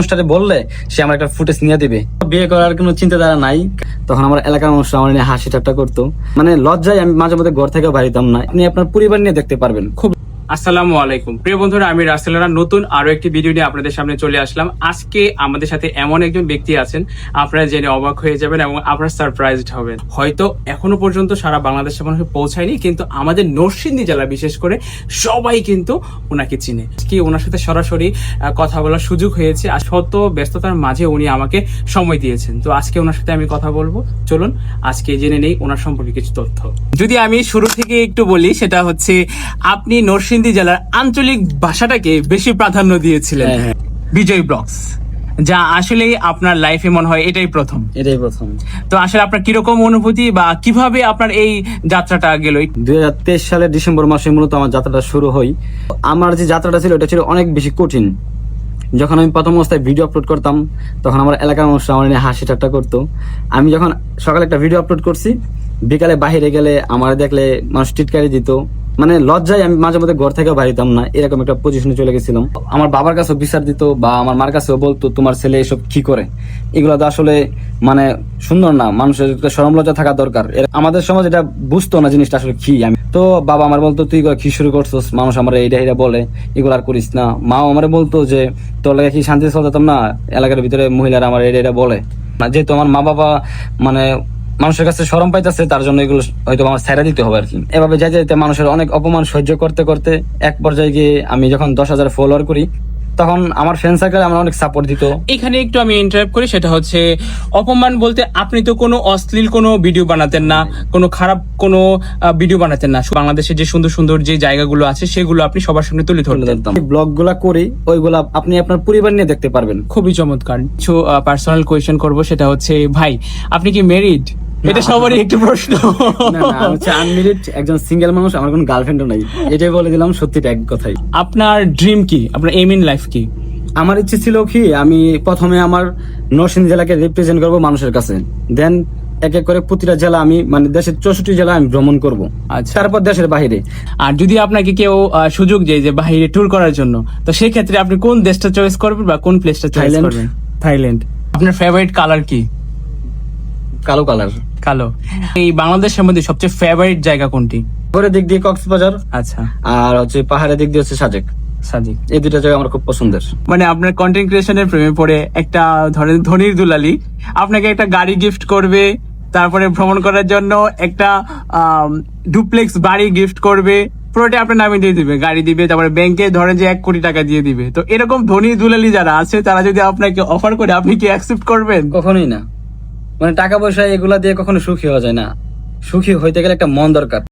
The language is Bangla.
মানুষটারে বললে সে আমার একটা ফুটেজ নিয়ে দিবে। বিয়ে করার কোনো চিন্তাধারা নাই। তখন আমার এলাকার মানুষ আমার নিয়ে হাসি ঠাট্টা করতো, মানে লজ্জায় আমি মাঝে মধ্যে ঘর থেকে বাড়িতাম না। আপনি আপনার পরিবার নিয়ে দেখতে পারবেন। খুব আসসালামু আলাইকুম প্রিয় বন্ধুরা, আমি রাসেল রানা নতুন আরো একটি ভিডিও নিয়ে আপনাদের সামনে চলে আসলাম। আজকে আমাদের সাথে এমন একজন ব্যক্তি আছেন, আপনারা জেনে অবাক হয়ে যাবেন এবং আপনারা সারপ্রাইজড হবেন। হয়তো এখনো পর্যন্ত সারা বাংলাদেশে মানুষ পৌঁছায়নি, কিন্তু আমাদের নরসিংদী জেলা বিশেষ করে সবাই কিন্তু ওনাকে চিনে। কি ওনার সাথে সরাসরি কথা বলার সুযোগ হয়েছে, আর শত ব্যস্ততার মাঝে উনি আমাকে সময় দিয়েছেন। তো আজকে ওনার সাথে আমি কথা বলবো, চলুন আজকে জেনে নেই ওনার সম্পর্কে কিছু তথ্য। যদি আমি শুরু থেকে একটু বলি, সেটা হচ্ছে আপনি নরসিংদী জেলার আঞ্চলিক ভাষাটাকে বেশি প্রাধান্য দিয়েছিলেন বিজয় ব্লগস, যা আসলে আপনার লাইফে মনে হয় এটাই প্রথম। তো আসলে আপনার কিরকম অনুভূতি বা কিভাবে আপনার এই যাত্রাটা গেল? 2023 সালের ডিসেম্বর মাসে মূলত আমার যাত্রাটা শুরু হয়। আমার যে যাত্রাটা ছিল এটা ছিল অনেক বেশি কঠিন। যখন আমি প্রথম অবস্থায় ভিডিও আপলোড করতাম, তখন আমার এলাকার মানুষ আমার নিয়ে হাসি ঠাট্টা করতো। আমি যখন সকালে একটা ভিডিও আপলোড করছি, বিকালে বাহিরে গেলে আমার দেখলে মানুষ টিটকারি দিত। মানে লজ্জায় আমি মাঝে মধ্যে ঘর থেকে বাড়িতাম না, এরকম একটা পজিশনে চলে গেছিলাম। আমার বাবার কাছেও বিচার দিত বা আমার মার কাছেও বলতো, তোমার ছেলে এসব কি করে, এগুলো তো আসলে মানে সুন্দর না, মানুষের একটা শরম লজ্জা থাকা দরকার। আমাদের সমাজ এটা বুঝতো না জিনিসটা আসলে কি। আমি তো বাবা আমার বলতো, তুই কি শুরু করছিস, মানুষ আমার এইটা এটা বলে, এগুলো আর করিস না। মাও আমার বলতো যে তোর লাগে কি শান্তি চলতাম না, এলাকার ভিতরে মহিলারা আমার এটা এটা বলে না। যেহেতু আমার মা বাবা মানে মানুষের কাছে শরম পাইতেছে, তার জন্য এগুলো হয়তো আমার ছেড়ে দিতে হবে আর কি। এভাবে যাইতে যাইতে মানুষের অনেক অপমান সহ্য করতে করতে এক পর্যায়ে গিয়ে আমি যখন 10,000 ফলোয়ার করি, তখন আমার ফ্রেন্ড সার্কেল আমার অনেক সাপোর্ট দিত। এখানে একটু আমি ইন্টারাপ্ট করি, সেটা হচ্ছে অপমান বলতে আপনি তো কোনো অশ্লীল কোনো ভিডিও বানাতেন না, কোনো খারাপ কোনো ভিডিও বানাতেন না। বাংলাদেশের যে সুন্দর সুন্দর যে জায়গাগুলো আছে সেগুলো আপনি সবার সামনে তুলে ধরতেন। ব্লগ গুলা করি, ওইগুলা আপনি আপনার পরিবার নিয়ে দেখতে পারবেন। খুবই চমৎকার। কিছু পার্সোনাল কোয়েশ্চেন করবো, সেটা হচ্ছে ভাই আপনি কি ম্যারিড? এটা সবারই একটু প্রশ্ন। আনমেরিড একজন সিঙ্গেল মানুষ, আমার কোনো গার্লফ্রেন্ডও নাই। এটাই বলে দিলাম, সত্যিটা এক কথাই। আপনার ড্রিম কি, আপনার এম ইন লাইফ কি? আমার ইচ্ছে ছিল কি, আমি প্রথমে আমার নরসিংদী জেলাকে রিপ্রেজেন্ট করবো মানুষের কাছে, দেন এক এক করে প্রতিটা জেলা আমি মানে দেশের 64 জেলা আমি ভ্রমণ করবো, তারপর দেশের বাইরে। আর যদি আপনাকে কেউ সুযোগ দেয় যে বাইরে ট্যুর করার জন্য, তো সেই ক্ষেত্রে আপনি কোন দেশটা চয়েস করবেন বা কোন প্লেসটা চয়েস করবেন? থাইল্যান্ড। আপনার ফেভারিট কালার কি? কালো কালার। কালো। এই বাংলাদেশের মধ্যে সবচেয়ে ফেভারিট জায়গা কোনটি? ঘরের দিক দিয়ে কক্সবাজার, আচ্ছা, আর হচ্ছে পাহাড়ের দিক দিয়ে হচ্ছে সাজেক। এই দুটো জায়গা আমার খুব পছন্দের। মানে আপনার কন্টেন্ট ক্রিয়েশনের প্রেমে পড়ে একটা ধরেন ধনির দুলালি আপনাকে একটা গাড়ি গিফট করবে, তারপরে ভ্রমণ করার জন্য একটা ডুপ্লেক্স বাড়ি গিফট করবে, পুরোটা আপনার নামে দিয়ে দিবে, গাড়ি দিবে, তারপরে ব্যাংকে ধরেন যে 1 কোটি টাকা দিয়ে দিবে। তো এরকম ধনী দুলালি যারা আছে, তারা যদি আপনাকে অফার করে, আপনি কি অ্যাকসেপ্ট করবেন? কখনোই না। মানে টাকা পয়সা এগুলা দিয়ে কখনো সুখী হওয়া যায় না। সুখী হইতে গেলে একটা মন দরকার।